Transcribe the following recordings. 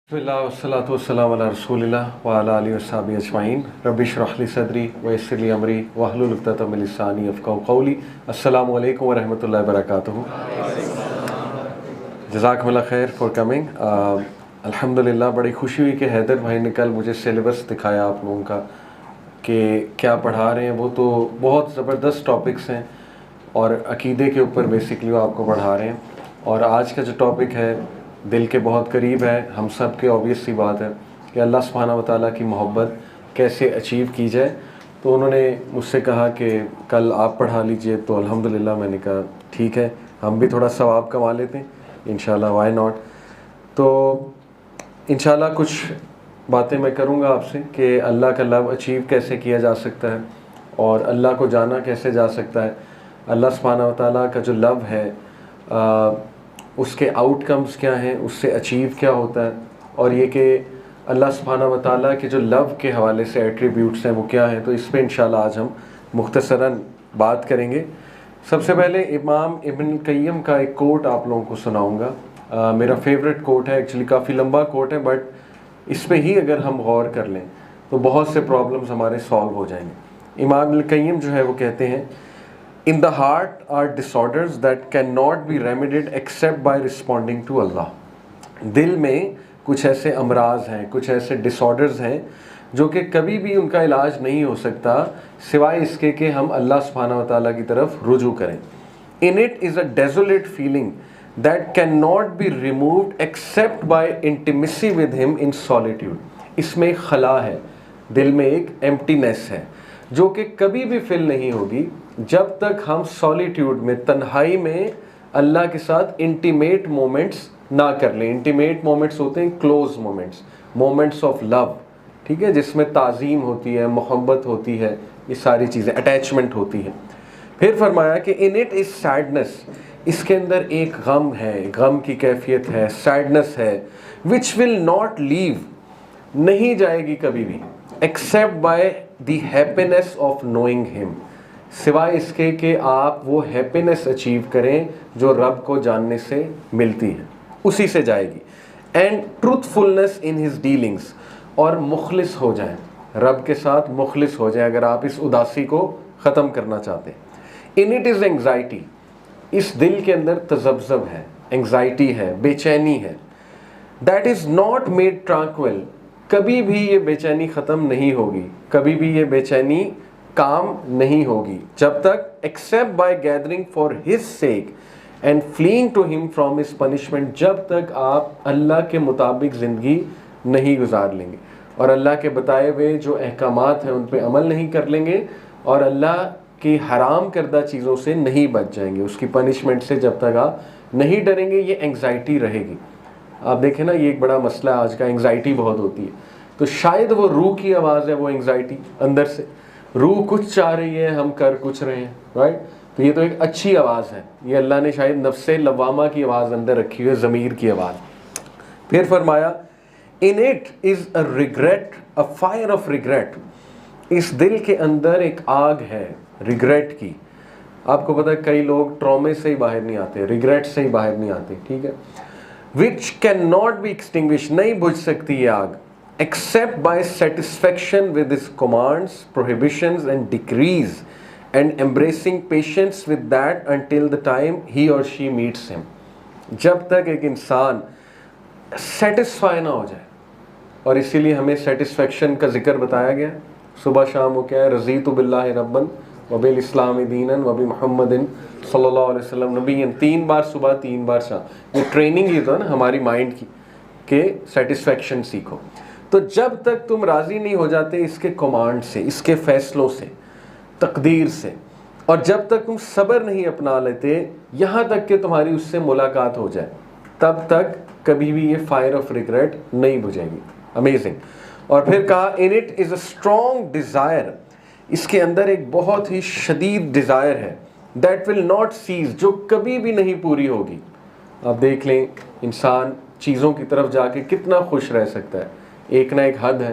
वस्सलातु वस्सलामु अला रसूलिल्लाह व अला आलिहि वस्सहबिहि अजमईन रब्बि इश्रह ली सदरी व यस्सिर ली अमरी वहलुल उक़दतम मिन लिसानी यफ़क़हू क़ौली। अस्सलामु अलैकुम व रहमतुल्लाहि व बरकातुहू। जज़ाकमुल्लाह खैर फॉर कमिंग। अल्हम्दुलिल्लाह बड़ी खुशी हुई कि हैदर भाई ने कल मुझे सिलेबस दिखाया आप लोगों का कि क्या पढ़ा रहे हैं। वो तो बहुत ज़बरदस्त टॉपिक्स हैं और अक़ीदे के ऊपर बेसिकली वो आपको पढ़ा रहे हैं। और आज का जो टॉपिक है दिल के बहुत करीब है हम सब के। ऑब्वियस सी बात है कि अल्लाह सुब्हानहू व तआला की मोहब्बत कैसे अचीव की जाए। तो उन्होंने मुझसे कहा कि कल आप पढ़ा लीजिए, तो अल्हम्दुलिल्लाह मैंने कहा ठीक है, हम भी थोड़ा सवाब कमा लेते हैं इंशाल्लाह, व्हाई नॉट। तो इंशाल्लाह कुछ बातें मैं करूँगा आपसे कि अल्लाह का लव अचीव कैसे किया जा सकता है और अल्लाह को जाना कैसे जा सकता है। अल्लाह सुब्हानहू व तआला का जो लव है उसके आउटकम्स क्या हैं, उससे अचीव क्या होता है, और ये कि अल्लाह सुब्हानहू व तआला के जो लव के हवाले से एट्रीब्यूट्स हैं वो क्या हैं। तो इस पे इंशाल्लाह आज हम मुख्तसरन बात करेंगे। सबसे पहले इमाम इब्न क़य्यिम का एक कोट आप लोगों को सुनाऊंगा। मेरा फेवरेट कोट है, एक्चुअली काफ़ी लंबा कोट है, बट इस पे ही अगर हम गौर कर लें तो बहुत से प्रॉब्लम्स हमारे सॉल्व हो जाएंगे। इमाम इब्न क़य्यिम जो है वो कहते हैं, In the heart are disorders that cannot be remedied except by responding to Allah। दिल में कुछ ऐसे अमराज हैं, कुछ ऐसे डिसऑर्डर्स हैं जो कि कभी भी उनका इलाज नहीं हो सकता सिवाय इसके कि हम अल्लाह सुब्हानहू व तआला की तरफ रुजू करें। In it is a desolate feeling that cannot be removed except by intimacy with him in solitude। इसमें एक खला है, दिल में एक एम्प्टीनेस है जो कि कभी भी फिल नहीं होगी जब तक हम सॉलिट्यूड में, तन्हाई में अल्लाह के साथ इंटीमेट मोमेंट्स ना कर लें। इंटीमेट मोमेंट्स होते हैं close moments, moments of love, ठीक है, जिसमें ताज़ीम होती है, मोहब्बत होती है, ये सारी चीज़ें, अटैचमेंट होती है। फिर फरमाया कि इन इट इज़ सैडनेस, इसके अंदर एक गम है, गम की कैफियत है, सैडनेस है, विच विल नॉट लीव, नहीं जाएगी कभी भी, except by the happiness of knowing him, सिवाय इसके कि आप वो हैप्पीनेस अचीव करें जो रब को जानने से मिलती है, उसी से जाएगी। And truthfulness in his dealings, और मुखलिस हो जाएं, रब के साथ मुखलिस हो जाएं अगर आप इस उदासी को ख़त्म करना चाहते हैं। इन इट इज़ एंग्जाइटी, इस दिल के अंदर तज़ब्ज़ब है, एंग्जाइटी है, बेचैनी है। दैट इज़ नॉट मेड ट्रांक्विल, कभी भी ये बेचैनी ख़त्म नहीं होगी, कभी भी ये बेचैनी काम नहीं होगी जब तक except by gathering for his sake and fleeing to him from his punishment, जब तक आप अल्लाह के मुताबिक ज़िंदगी नहीं गुजार लेंगे और अल्लाह के बताए हुए जो अहकामात हैं उन पे अमल नहीं कर लेंगे और अल्लाह की हराम करदा चीज़ों से नहीं बच जाएंगे, उसकी पनिशमेंट से जब तक आप नहीं डरेंगे, ये एंग्जाइटी रहेगी। आप देखें ना, ये एक बड़ा मसला है आज का, एंग्जाइटी बहुत होती है। तो शायद वो रूह की आवाज़ है, वो एंग्जाइटी अंदर से, रूह कुछ चाह रही है, हम कर कुछ रहे हैं, राइट। तो ये तो एक अच्छी आवाज़ है, ये अल्लाह ने शायद नफ्से लवामा की आवाज़ अंदर रखी हुई है, ज़मीर की आवाज़। फिर फरमाया in it is a regret, a fire of regret, इस दिल के अंदर एक आग है रिग्रेट की। आपको पता है कई लोग ट्रॉमे से ही बाहर नहीं आते, रिग्रेट से ही बाहर नहीं आते, ठीक है। Which can not be extinguish, नहीं बुझ सकती ये आग, except by satisfaction with his commands, prohibitions and decrees, and embracing patience with that until the time he or she meets him। जब तक एक इंसान सेटिस्फाई ना हो जाए, और इसीलिए हमें सेटिस्फेक्शन का जिक्र बताया गया सुबह शाम, वो क्या है, रज़ीतु बिल्लाहि रब्बन व बिल इस्लामी दीनन व बि मुहम्मदिन सल्लल्लाहु अलैहि वसल्लम नबिय्यन, 3 बार सुबह 3 बार शाम। ये ट्रेनिंग ही तो है ना हमारी माइंड की कि सेटिस्फेक्शन सीखो। तो जब तक तुम राज़ी नहीं हो जाते इसके कमांड से, इसके फ़ैसलों से, तकदीर से, और जब तक तुम सब्र नहीं अपना लेते यहाँ तक कि तुम्हारी उससे मुलाकात हो जाए, तब तक कभी भी ये फायर ऑफ रिग्रेट नहीं बुझेगी। अमेजिंग। और फिर कहा in it is a strong desire, इसके अंदर एक बहुत ही शदीद डिज़ायर है, दैट विल नॉट सीज, जो कभी भी नहीं पूरी होगी। आप देख लें इंसान चीज़ों की तरफ जाके कितना खुश रह सकता है, एक ना एक हद है,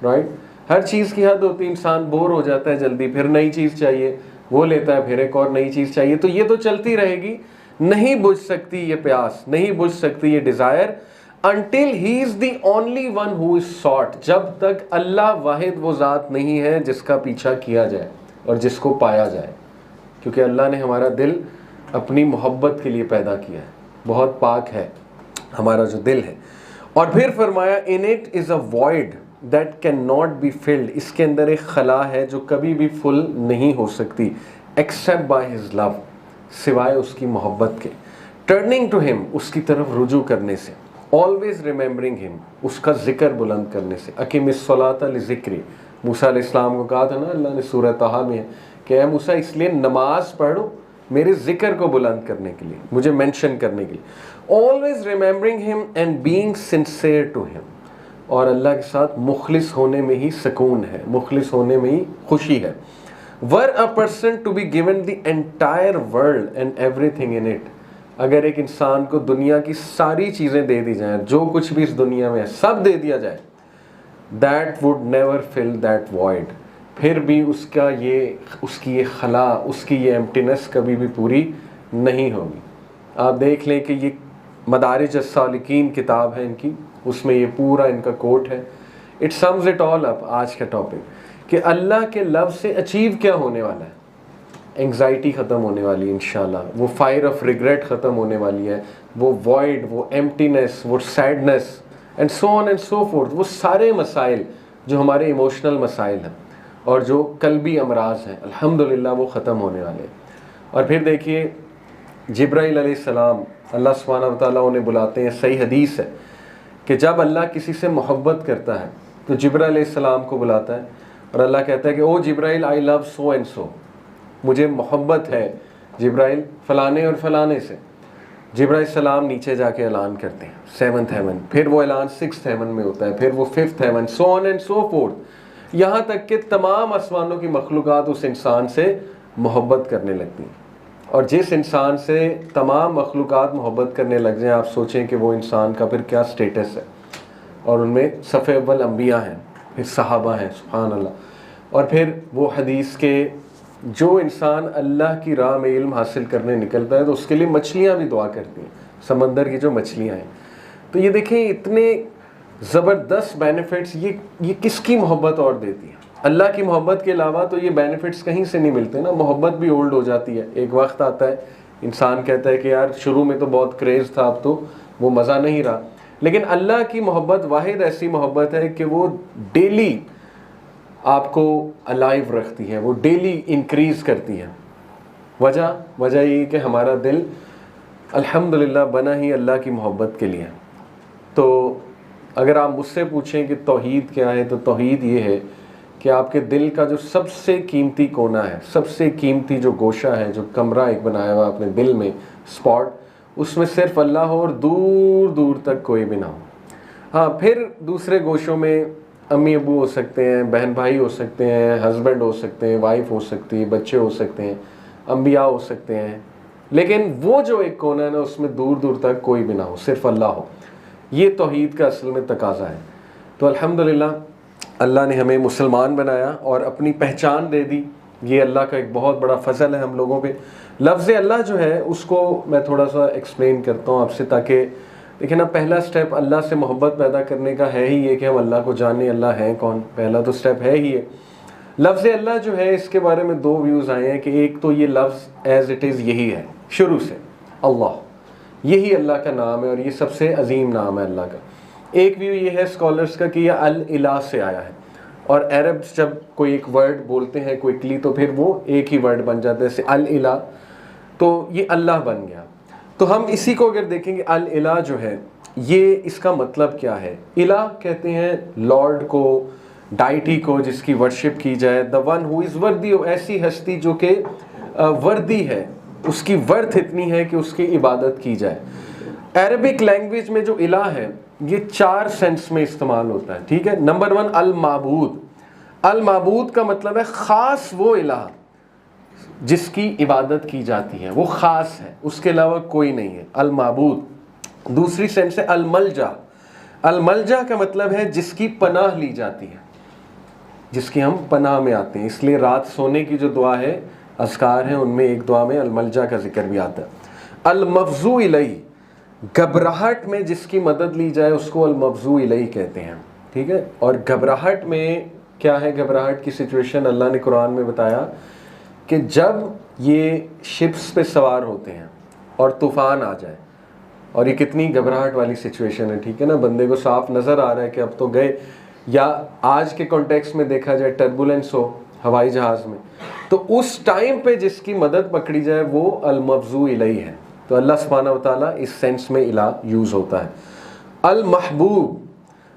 राइट। हर चीज़ की हद होती है, इंसान बोर हो जाता है जल्दी, फिर नई चीज़ चाहिए, वो लेता है, फिर एक और नई चीज़ चाहिए। तो ये तो चलती रहेगी, नहीं बुझ सकती ये प्यास, नहीं बुझ सकती ये desire until he is the only one who is sought, जब तक अल्लाह वाहिद वो ज़ात नहीं है जिसका पीछा किया जाए और जिसको पाया जाए, क्योंकि अल्लाह ने हमारा दिल अपनी मोहब्बत के लिए पैदा किया है, बहुत पाक है हमारा जो दिल है। और फिर फरमाया in it is a void that can not be filled, इसके अंदर एक खला है जो कभी भी फुल नहीं हो सकती एक्सेप्ट बाय हिज लव, सिवाय उसकी मोहब्बत के, टर्निंग टू हिम, उसकी तरफ रुजू करने से, ऑलवेज रिमेंबरिंग हिम, उसका जिक्र बुलंद करने से। अकीमिस सलात लिज़िक्री, मूसा अलैहिस्सलाम को कहा था ना अल्लाह ने सूरह तहा में कि ऐ मूसा इसलिए नमाज पढ़ो मेरे जिक्र को बुलंद करने के लिए, मुझे मेंशन करने के लिए। Always remembering him and being sincere to him, और अल्लाह के साथ मुखलिस होने में ही सुकून है, मुखलिस होने में ही खुशी है। Were a person to be given the entire world and everything in it, अगर एक इंसान को दुनिया की सारी चीज़ें दे दी जाएं, जो कुछ भी इस दुनिया में है सब दे दिया जाए, that would never fill that void, फिर भी उसकी ये खला, उसकी ये एम्प्टीनेस कभी भी पूरी नहीं होगी। आप देख लें कि ये मदारिज अस्सालिकीन किताब है इनकी, उसमें ये पूरा इनका कोट है। It sums it all up, आज का टॉपिक कि अल्लाह के लव से अचीव क्या होने वाला है। एंग्जाइटी ख़त्म होने वाली है इंशाल्लाह, वो फायर ऑफ रिग्रेट ख़त्म होने वाली है, वो वॉइड, वो एम्प्टीनेस, वो sadness and so on and so fourth, वो सारे मसाइल जो हमारे इमोशनल मसाइल हैं और जो कल्बी अमराज हैं, अल्हम्दुलिल्लाह वो ख़त्म होने वाले हैं। और फिर देखिए जिब्राइल अलैहिस्सलाम, अल्लाह सुब्हानहू व तआला उन्हें बुलाते हैं। सही हदीस है कि जब अल्लाह किसी से मोहब्बत करता है तो जिब्राइल अलैहिस्सलाम को बुलाता है और अल्लाह कहता है कि ओ जिब्राइल I love so and so, मुझे मोहब्बत है जिब्राइल फ़लाने और फ़लाने से। जिब्राइल सलाम नीचे जाके ऐलान करते हैं 7th हेवन, फिर वो ऐलान 6th हेवन में होता है, फिर वो 5th heaven, so on and so forth, यहाँ तक कि तमाम आसमानों की मखलूक़ात उस इंसान से मोहब्बत करने लगती हैं। और जिस इंसान से तमाम मखलूक़ात मोहब्बत करने लग जाएं, आप सोचें कि वो इंसान का फिर क्या स्टेटस है। और उनमें सफ़े अव्वल अम्बिया हैं, फिर सहाबा हैं, सुभान अल्लाह। और फिर वो हदीस के जो इंसान अल्लाह की राह में इल्म हासिल करने निकलता है तो उसके लिए मछलियाँ भी दुआ करती हैं, समंदर की जो मछलियाँ हैं। तो ये देखें इतने ज़बरदस्त बेनिफिट्स ये किसकी मोहब्बत और देती है। अल्लाह की मोहब्बत के अलावा तो ये बेनिफिट्स कहीं से नहीं मिलते ना। मोहब्बत भी ओल्ड हो जाती है, एक वक्त आता है इंसान कहता है कि यार शुरू में तो बहुत क्रेज़ था, अब तो वो मज़ा नहीं रहा। लेकिन अल्लाह की मोहब्बत वाहिद ऐसी मोहब्बत है कि वो डेली आपको अलाइव रखती है, वो डेली इंक्रीज़ करती है। वजह ये कि हमारा दिल अल्हम्दुलिल्लाह बना ही अल्लाह की मोहब्बत के लिए। तो अगर आप मुझसे पूछें कि तौहीद क्या है, तो तौहीद ये है कि आपके दिल का जो सबसे कीमती कोना है, सबसे कीमती जो गोशा है, जो कमरा एक बनाया हुआ अपने दिल में स्पॉट, उसमें सिर्फ अल्लाह हो और दूर दूर तक कोई भी ना हो। हाँ, फिर दूसरे गोशों में अम्मी अबू हो सकते हैं, बहन भाई हो सकते हैं, हस्बैंड हो सकते हैं, वाइफ हो सकती है, बच्चे हो सकते हैं, अम्बिया हो सकते हैं, लेकिन वो जो एक कोना है ना उसमें दूर दूर तक कोई भी ना हो, सिर्फ अल्लाह हो। ये तौहीद का असल में तकाज़ा है। तो अल्हम्दुलिल्लाह अल्लाह ने हमें मुसलमान बनाया और अपनी पहचान दे दी। ये अल्लाह का एक बहुत बड़ा फ़ज़ल है हम लोगों पे। लफ्ज़ अल्लाह जो है उसको मैं थोड़ा सा एक्सप्लेन करता हूँ आपसे, ताकि देखिए ना, पहला स्टेप अल्लाह से मोहब्बत पैदा करने का है ही ये कि हम अल्लाह को जाने अल्लाह हैं कौन। पहला तो स्टेप है ही ये। लफ्ज़ अल्लाह जो है इसके बारे में दो व्यूज़ आए हैं कि एक तो ये लफ्ज़ एज़ इट इज़ यही है शुरू से, अल्लाह, यही अल्लाह का नाम है और ये सबसे अजीम नाम है अल्लाह का। एक व्यू ये है स्कॉलर्स का कि यह अल इला से आया है, और अरब्स जब कोई एक वर्ड बोलते हैं क्विकली तो फिर वो एक ही वर्ड बन जाता है, जैसे अल इला, तो ये अल्लाह बन गया। तो हम इसी को अगर देखेंगे, अल इला जो है ये इसका मतलब क्या है। इला कहते हैं लॉर्ड को, डाइटी को, जिसकी वर्शिप की जाए। द वन हु इज़ वर्दी, ऐसी हस्ती जो कि वर्दी है, उसकी वर्थ इतनी है कि उसकी इबादत की जाए। अरबिक लैंग्वेज में जो इला है ये 4 सेंस में इस्तेमाल होता है, ठीक है। नंबर 1 अल माबूद। अल माबूद का मतलब है ख़ास वो इला जिसकी इबादत की जाती है, वो ख़ास है, उसके अलावा कोई नहीं है, अल माबूद। दूसरी सेंस है अल मलजा। अल मलजा का मतलब है जिसकी पनाह ली जाती है, जिसकी हम पनाह में आते हैं। इसलिए रात सोने की जो दुआ है, अज़कार हैं, उनमें एक दुआ में अल मलजा का जिक्र भी आता है। अल मफ़ज़ू इलैहि, घबराहट में जिसकी मदद ली जाए उसको अल-मफ़ज़ू इलैहि कहते हैं, ठीक है। और घबराहट में क्या है, घबराहट की सिचुएशन अल्लाह ने कुरान में बताया कि जब ये शिप्स पे सवार होते हैं और तूफ़ान आ जाए, और ये कितनी घबराहट वाली सिचुएशन है, ठीक है ना। बंदे को साफ नज़र आ रहा है कि अब तो गए, या आज के कॉन्टेक्स्ट में देखा जाए टर्बुलेंस हो हवाई जहाज़ में, तो उस टाइम पे जिसकी मदद पकड़ी जाए वो अल-मफ़ज़ू इलैहि है। तो अल्लाह सुब्हानहू व तआला इस सेंस में इला यूज़ होता है। अल-महबूब,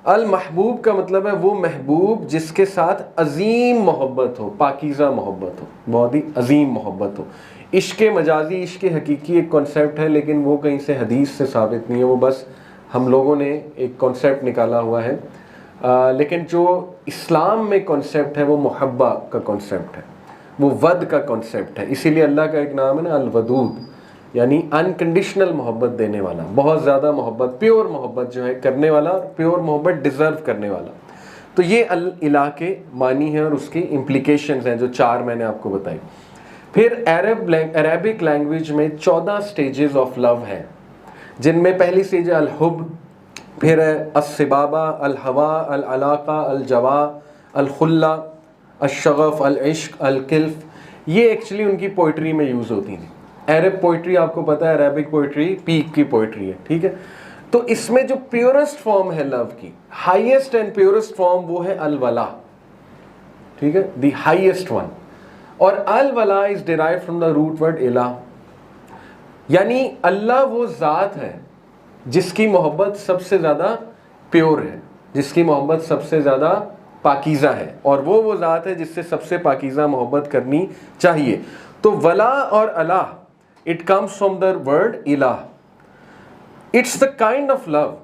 अल-महबूब का मतलब है वो महबूब जिसके साथ अजीम मोहब्बत हो, पाकीज़ा मोहब्बत हो, बहुत ही अजीम मोहब्बत हो। इश्क़ मजाजी, इश्क़ हकीकी एक कॉन्सेप्ट है, लेकिन वो कहीं से हदीस से साबित नहीं है, वो बस हम लोगों ने एक कॉन्सेप्ट निकाला हुआ है। लेकिन जो इस्लाम में कॉन्सेप्ट है वो मुहब्बा का कॉन्सेप्ट है, वो वद का कॉन्सेप्ट है। इसीलिए अल्लाह का एक नाम है ना अल-वदूद, यानी अनकंडीशनल मोहब्बत देने वाला, बहुत ज़्यादा मोहब्बत, प्योर मोहब्बत जो है करने वाला, प्योर मोहब्बत डिज़र्व करने वाला। तो ये अल-इला के मानी है और उसकी इम्प्लीकेशंस हैं जो 4 मैंने आपको बताई। फिर अरबिक लैंग्वेज में 14 स्टेजेस ऑफ लव हैं, जिनमें पहली स्टेज है अल-हुब, फिर है अस-सिबाबा, अल-हवा, अल-अलाका, अल-जवा, अल-खुल्ला, अश-शगफ, अल-इश्क, अल-किल्फ। ये एक्चुअली उनकी पोइट्री में यूज़ होती थी। अरब पोइट्री आपको पता है, अरबिक पोइट्री पीक की पोइट्री है, ठीक है। तो इसमें जो प्योरेस्ट फॉर्म है लव की, हाईएस्ट एंड प्योरेस्ट फॉर्म, वो है अल-वला, ठीक है, द हाईएस्ट वन। और अल-वला is derived from the root word इला, यानी अल्लाह वो ज़ात है जिसकी मोहब्बत सबसे ज़्यादा प्योर है, जिसकी मोहब्बत सबसे ज़्यादा पाकीज़ा है, और वो ज़ात है जिससे सबसे पाकीज़ा मोहब्बत करनी चाहिए। तो वला और अला, it comes from the word इला। It's the kind of love,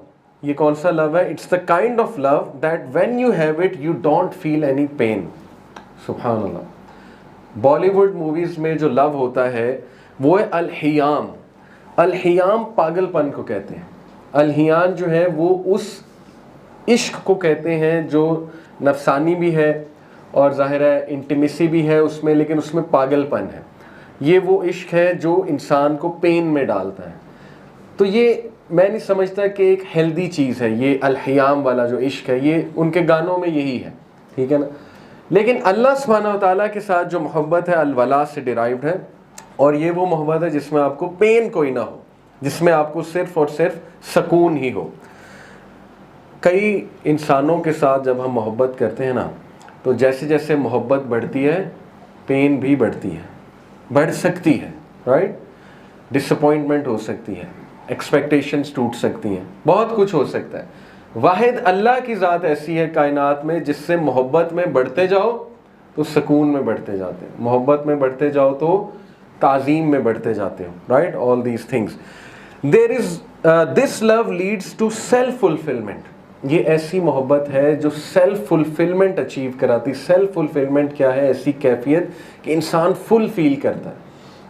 ये कौन सा लव है? It's the kind of love that when you have it you don't feel any pain. सुभान अल्लाह। बॉलीवुड मूवीज़ में जो लव होता है वो है अल-हियाम। अल-हियाम पागलपन को कहते हैं। अल-हियान जो है वो उस इश्क को कहते हैं जो नफसानी भी है और ज़ाहिर है इंटीमेसी भी है उसमें, लेकिन उसमें पागलपन है। ये वो इश्क है जो इंसान को पेन में डालता है। तो ये मैं नहीं समझता कि एक हेल्दी चीज़ है ये अल-हियाम वाला जो इश्क है, ये उनके गानों में यही है, ठीक है ना। लेकिन अल्लाह सुब्हानहू व तआला के साथ जो मोहब्बत है अल-वला से डिराइव्ड है, और ये वो मोहब्बत है जिसमें आपको पेन कोई ना हो, जिसमें आपको सिर्फ़ और सिर्फ सुकून ही हो। कई इंसानों के साथ जब हम मोहब्बत करते हैं ना, तो जैसे जैसे मोहब्बत बढ़ती है पेन भी बढ़ती है, बढ़ सकती है, राइट। डिसअपॉइंटमेंट हो सकती है, एक्सपेक्टेशंस टूट सकती हैं, बहुत कुछ हो सकता है। वाहिद अल्लाह की ज़ात ऐसी है कायनात में जिससे मोहब्बत में बढ़ते जाओ तो सुकून में बढ़ते जाते हो, मोहब्बत में बढ़ते जाओ तो ताज़ीम में बढ़ते जाते हो, right. All these things, there is this love leads to self fulfilment. ये ऐसी मोहब्बत है जो सेल्फ फुलफिलमेंट अचीव कराती। सेल्फ फुलफिलमेंट क्या है? ऐसी कैफियत कि इंसान फुल फील करता है,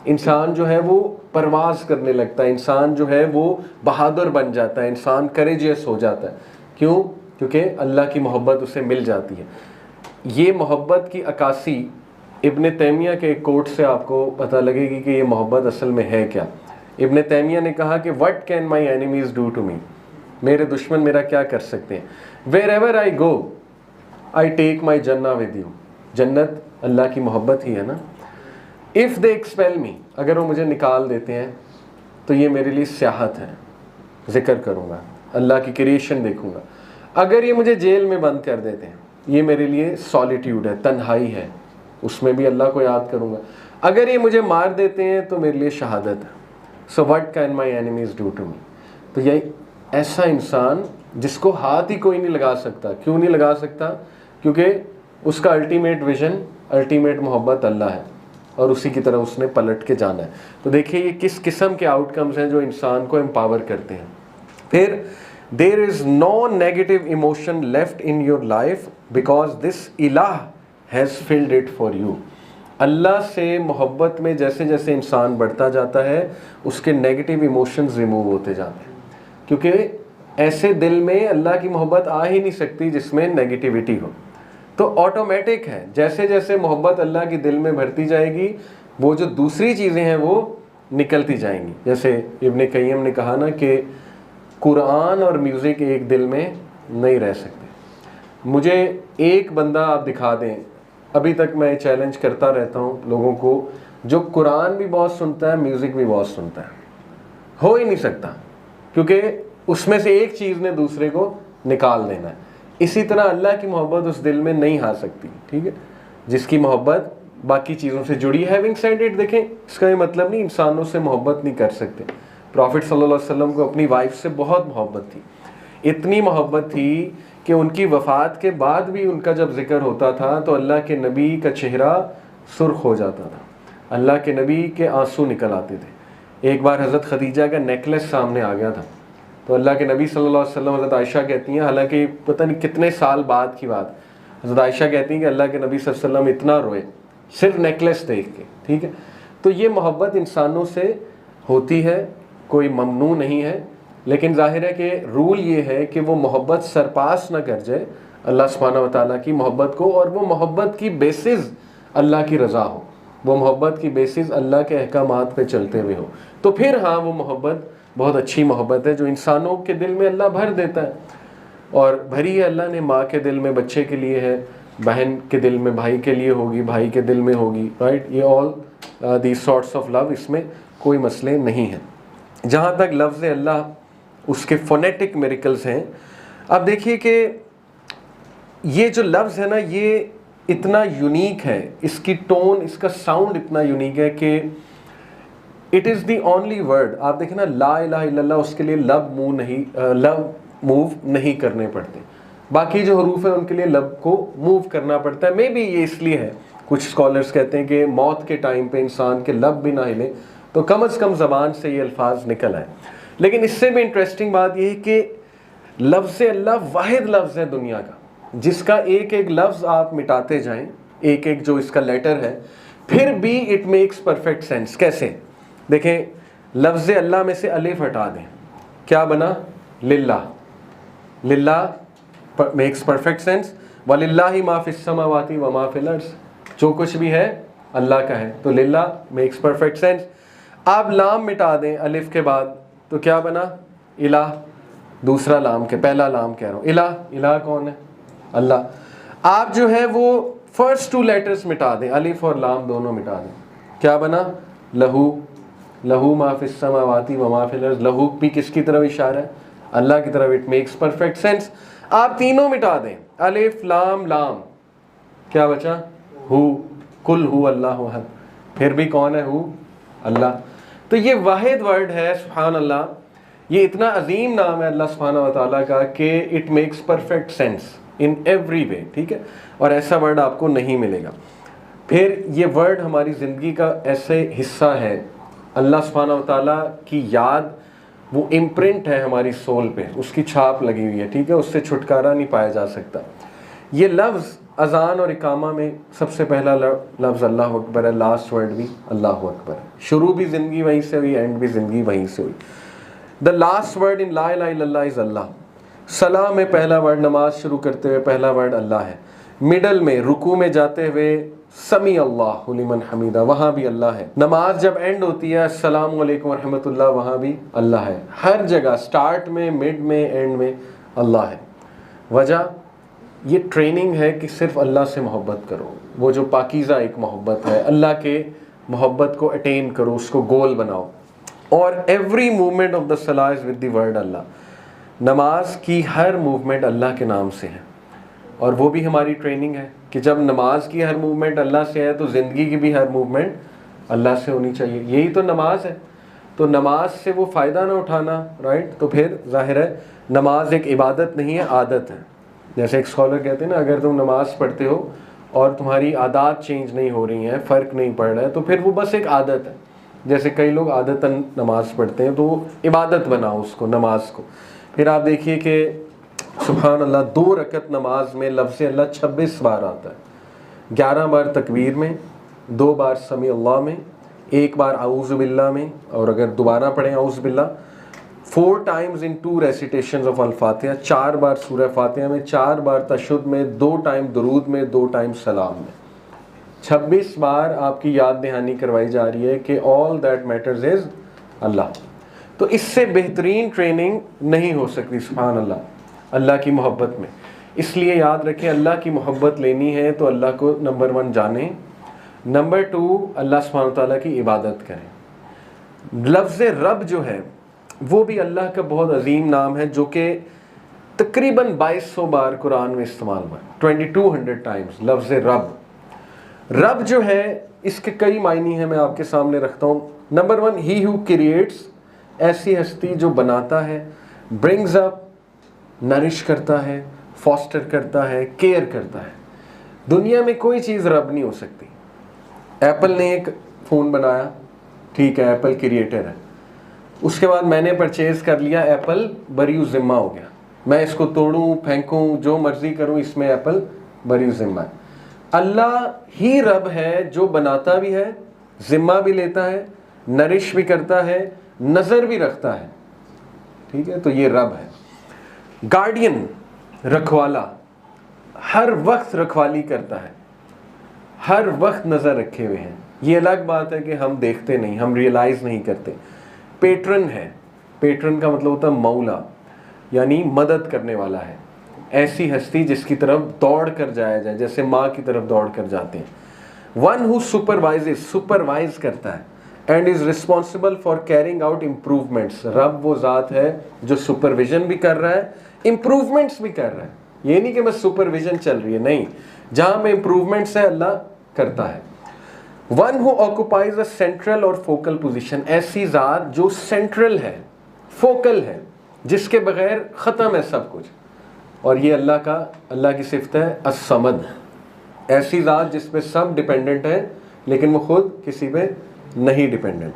इंसान जो है वो परवाज़ करने लगता है, इंसान जो है वो बहादुर बन जाता है, इंसान करेजियस हो जाता है। क्यों? क्योंकि अल्लाह की मोहब्बत उसे मिल जाती है। ये मोहब्बत की अक्कासी इब्न तैमिया के कोट से आपको पता लगेगी कि ये मोहब्बत असल में है क्या। इब्न तैमिया ने कहा कि what can my enemies do to me, मेरे दुश्मन मेरा क्या कर सकते हैं। Wherever I go I take my जन्ना विद यू, जन्नत अल्लाह की मोहब्बत ही है ना। इफ़ दे एक्सपेल मी, अगर वो मुझे निकाल देते हैं तो ये मेरे लिए सियाहत है, ज़िक्र करूँगा, अल्लाह की क्रिएशन देखूँगा। अगर ये मुझे जेल में बंद कर देते हैं, ये मेरे लिए सॉलिट्यूड है, तन्हाई है, उसमें भी अल्लाह को याद करूँगा। अगर ये मुझे मार देते हैं तो मेरे लिए शहादत है। So what can my enemies do to me. तो यही ऐसा इंसान जिसको हाथ ही कोई नहीं लगा सकता। क्यों नहीं लगा सकता? क्योंकि उसका अल्टीमेट विज़न, अल्टीमेट मोहब्बत अल्लाह है, और उसी की तरह उसने पलट के जाना है। तो देखिए ये किस किस्म के आउटकम्स हैं जो इंसान को एम्पावर करते हैं। फिर there is no negative emotion left in your life because this इलाह has filled it for you. अल्लाह से मोहब्बत में जैसे जैसे इंसान बढ़ता जाता है उसके नेगेटिव इमोशंस रिमूव होते जाते हैं, क्योंकि ऐसे दिल में अल्लाह की मोहब्बत आ ही नहीं सकती जिसमें नेगेटिविटी हो। तो ऑटोमेटिक है, जैसे जैसे मोहब्बत अल्लाह की दिल में भरती जाएगी वो जो दूसरी चीज़ें हैं वो निकलती जाएंगी। जैसे इब्न क़य्यिम ने कहा ना कि कुरान और म्यूज़िक एक दिल में नहीं रह सकते। मुझे एक बंदा आप दिखा दें, अभी तक मैं चैलेंज करता रहता हूँ लोगों को, जो कुरान भी बहुत सुनता है, म्यूज़िक भी बहुत सुनता है। हो ही नहीं सकता, क्योंकि उसमें से एक चीज़ ने दूसरे को निकाल देना है। इसी तरह अल्लाह की मोहब्बत उस दिल में नहीं आ सकती, ठीक है, जिसकी मोहब्बत बाकी चीज़ों से जुड़ी। हैविंग सेड इट, देखें, इसका ये मतलब नहीं इंसानों से मोहब्बत नहीं कर सकते। प्रॉफिट सल्लल्लाहु अलैहि वसल्लम को अपनी वाइफ से बहुत मोहब्बत थी, इतनी मोहब्बत थी कि उनकी वफ़ात के बाद भी उनका जब जिक्र होता था तो अल्लाह के नबी का चेहरा सुर्ख हो जाता था, अल्लाह के नबी के आंसू निकल आते थे। एक बार हज़रत खदीजा का नेकलेस सामने आ गया था तो अल्लाह के नबी सल्लल्लाहु अलैहि वसल्लम, हज़रत आयशा कहती हैं, हालांकि पता नहीं कितने साल बाद की बात, हज़रत आयशा कहती हैं कि अल्लाह के नबी सल्लल्लाहु अलैहि वसल्लम इतना रोए सिर्फ नेकलेस देख के, ठीक है। तो ये मोहब्बत इंसानों से होती है, कोई ममनू नहीं है, लेकिन जाहिर है कि रूल ये है कि वो मोहब्बत सरपास ना कर जाए अल्लाह सुब्हानहू व तआला की मोहब्बत को, और वो मोहब्बत की बेसिस अल्लाह की रज़ा हो, वो मोहब्बत की बेसिस अल्लाह के अहकामात पे चलते हुए हो। तो फिर हाँ, वो मोहब्बत बहुत अच्छी मोहब्बत है जो इंसानों के दिल में अल्लाह भर देता है, और भरी है अल्लाह ने माँ के दिल में बच्चे के लिए है, बहन के दिल में भाई के लिए होगी, भाई के दिल में होगी, राइट। ये all these sorts of love, इसमें कोई मसले नहीं हैं। जहाँ तक लफ्ज़ अल्लाह, उसके फोनेटिक मिरेकल्स हैं। अब देखिए कि ये जो लफ्ज़ है ना, ये इतना यूनिक है, इसकी टोन, इसका साउंड इतना यूनिक है कि it is the only word. आप देखें ना, ला इलाहा इल्लल्लाह, उसके लिए लव मूव नहीं करने पड़ते। बाकी जो हरूफ है उनके लिए लब को मूव करना पड़ता है। मे बी ये इसलिए है, कुछ स्कॉलर्स कहते हैं कि मौत के टाइम पे इंसान के लब भी ना हिले तो कम अज़ कम ज़बान से ये अल्फाज निकल आए। लेकिन इससे भी इंटरेस्टिंग बात यह है कि लफ्ज़ अल्लाह वाहिद लफ्ज़ है दुनिया का, जिसका एक एक लफ्ज़ आप मिटाते जाएं, एक एक जो इसका लेटर है, फिर भी इट मेक्स परफेक्ट सेंस। कैसे? देखें, लफ्ज़ अल्लाह में से अलिफ हटा दें, क्या बना? लिल्लाह। लिल्लाह मेक्स परफेक्ट सेंस। वलिल्लाहि मा फिस समावाति व मा फिल अर्ज़, जो कुछ भी है अल्लाह का है, तो लिल्लाह मेक्स परफेक्ट सेंस। आप लाम मिटा दें अलिफ के बाद, तो क्या बना? इलाह। दूसरा लाम के, पहला लाम कह रहा हूँ, इलाह। इलाह कौन है? अल्लाह। आप जो है वो फर्स्ट टू लेटर्स मिटा दें, अलिफ और लाम दोनों मिटा दें, क्या बना? लहू। लहू मा फिस समावाति व मा फिल अर्ज़। लहू भी किसकी तरफ इशारा है? अल्लाह की तरफ। It makes perfect sense. आप तीनों मिटा दें, अलिफ लाम लाम, क्या बचा? हु। कुल हु अल्लाहु अहद, फिर भी कौन है? हु, अल्लाह। तो ये वाहिद वर्ड है, सुभान अल्लाह। ये इतना अजीम नाम है अल्लाह सुब्हानहू व तआला का कि it makes perfect sense in every way, ठीक है। और ऐसा वर्ड आपको नहीं मिलेगा। फिर ये वर्ड हमारी ज़िंदगी का ऐसे हिस्सा है, अल्लाह सुब्हानहू व तआला की याद वो इम्प्रिंट है हमारी सोल पे, उसकी छाप लगी हुई है, ठीक है, उससे छुटकारा नहीं पाया जा सकता। ये लफ्ज़ अज़ान और इकामा में सबसे पहला लफ्ज़ अल्लाह अकबर है, लास्ट वर्ड भी अल्लाह अकबर है। शुरू भी ज़िंदगी वहीं से हुई, एंड भी ज़िंदगी वहीं से हुई। द लास्ट वर्ड इन ला इलाहा इल्लल्लाह इज़ अल्लाह। सलाह में पहला वर्ड, नमाज शुरू करते हुए पहला वर्ड अल्लाह है। मिडल में, रुकू में जाते हुए समी अल्लाहु लिमन हमीदा, वहाँ भी अल्लाह है। नमाज जब एंड होती है अस्सलामु अलैकुम रहमतुल्लाह, वहाँ भी अल्लाह है। हर जगह, स्टार्ट में, मिड में, एंड में अल्लाह है। वजह ये ट्रेनिंग है कि सिर्फ अल्लाह से मोहब्बत करो, वो जो पाकीज़ा एक मोहब्बत है, अल्लाह के मोहब्बत को अटेन करो, उसको गोल बनाओ। और एवरी मूवमेंट ऑफ द सलाह इज़ विद द वर्ड अल्लाह। नमाज की हर मूवमेंट अल्लाह के नाम से है, और वो भी हमारी ट्रेनिंग है कि जब नमाज की हर मूवमेंट अल्लाह से है तो ज़िंदगी की भी हर मूवमेंट अल्लाह से होनी चाहिए। यही तो नमाज है। तो नमाज से वो फ़ायदा ना उठाना, राइट, तो फिर जाहिर है नमाज एक इबादत नहीं है, आदत है। जैसे एक स्कॉलर कहते हैं ना, अगर तुम नमाज पढ़ते हो और तुम्हारी आदत चेंज नहीं हो रही हैं, फ़र्क नहीं पड़ रहा है, तो फिर वो बस एक आदत है। जैसे कई लोग आदतन नमाज पढ़ते हैं, तो इबादत बनाओ उसको, नमाज को। फिर आप देखिए कि सुभान अल्लाह, 2 रकत नमाज में लफ्ज़ अल्लाह 26 बार आता है। 11 बार तकबीर में, 2 बार समी अल्लाह में, 1 बार आऊज़ु बिल्लाह में, और अगर दोबारा पढ़ें आऊज़ु बिल्लाह 4 टाइम्स इन 2 रेसिटेशंस ऑफ अल फातिहा, 4 बार सूरह फातिहा में, 4 बार तशहुद में, 2 टाइम दुरूद में, 2 टाइम सलाम में। 26 बार आपकी याद दहानी करवाई जा रही है कि ऑल दैट मैटर्स इज़ अल्लाह। तो इससे बेहतरीन ट्रेनिंग नहीं हो सकती सुभान अल्लाह, अल्लाह की मोहब्बत में। इसलिए याद रखें, अल्लाह की मोहब्बत लेनी है तो अल्लाह को नंबर 1 जाने, नंबर 2 अल्लाह सुब्हानहू व तआला की इबादत करें। लफ्ज़ रब जो है वो भी अल्लाह का बहुत अजीम नाम है, जो कि तकरीबन 2200 बार कुरान में इस्तेमाल हुआ, 2200 टाइम्स लफ्ज़ रब। रब जो है इसके कई मायने हैं, मैं आपके सामने रखता हूँ। नंबर 1, ही हु क्रिएट्स, ऐसी हस्ती जो बनाता है, ब्रिंग्स अप, नरिश करता है, फॉस्टर करता है, केयर करता है। दुनिया में कोई चीज़ रब नहीं हो सकती। एप्पल ने एक फ़ोन बनाया, ठीक है, एप्पल क्रिएटर है, उसके बाद मैंने परचेज़ कर लिया, एप्पल बरी ज़िम्मा हो गया। मैं इसको तोड़ूं, फेंकूं, जो मर्ज़ी करूं, इसमें एप्पल बरी ज़िम्मा है। अल्लाह ही रब है जो बनाता भी है, ज़िम्मा भी लेता है, नरिश भी करता है, नज़र भी रखता है, ठीक है। तो ये रब है। गार्डियन, रखवाला, हर वक्त रखवाली करता है, हर वक्त नज़र रखे हुए हैं। ये अलग बात है कि हम देखते नहीं, हम रियलाइज़ नहीं करते। पेट्रन है, पेट्रन का मतलब होता है मौला, यानी मदद करने वाला है। ऐसी हस्ती जिसकी तरफ दौड़ कर जाया जाए, जैसे माँ की तरफ दौड़ कर जाते हैं। वन हु सुपरवाइजेज, सुपरवाइज करता है, and is responsible for carrying out improvements. रब वो ज़ात है जो सुपरविजन भी कर रहा है, इम्प्रूवमेंट्स भी कर रहा है। ये नहीं कि बस सुपरविजन चल रही है, नहीं, जहाँ में इम्प्रूवमेंट्स है अल्लाह करता है। One who occupies a central और फोकल पोजीशन, ऐसी ज़ात जो सेंट्रल है, फोकल है, जिसके बगैर ख़त्म है सब कुछ। और ये अल्लाह की सिफत है अस-समद, ऐसी ज़ात जिस पे सब डिपेंडेंट है लेकिन वो खुद किसी पे नहीं डिपेंडेंट,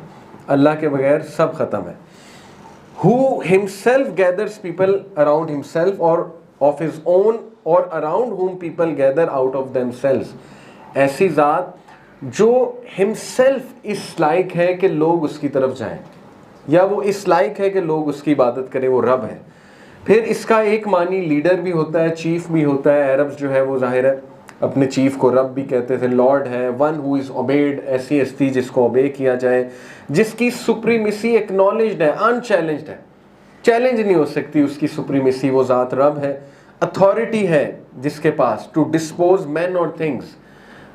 अल्लाह के बगैर सब ख़त्म है। Who himself gathers people around himself और ऑफ हिज ओन और अराउंड हुम people gather out of themselves, ऐसी ज़ात जो हिमसेल्फ इस लायक है कि लोग उसकी तरफ जाएं, या वो इस लायक है कि लोग उसकी इबादत करें, वो रब है। फिर इसका एक मानी लीडर भी होता है, चीफ भी होता है। अरब्स जो है वो जाहिर है अपने चीफ को रब भी कहते थे, लॉर्ड है। वन हु इज़ ओबेड, ऐसी हस्ती जिसको ओबे किया जाए, जिसकी सुप्रीमेसी एक्नॉलेज्ड है, अनचैलेंज्ड है, चैलेंज नहीं हो सकती उसकी सुप्रीमेसी, वो ज़ात रब है। अथॉरिटी है जिसके पास, टू डिस्पोज मैन और थिंग्स।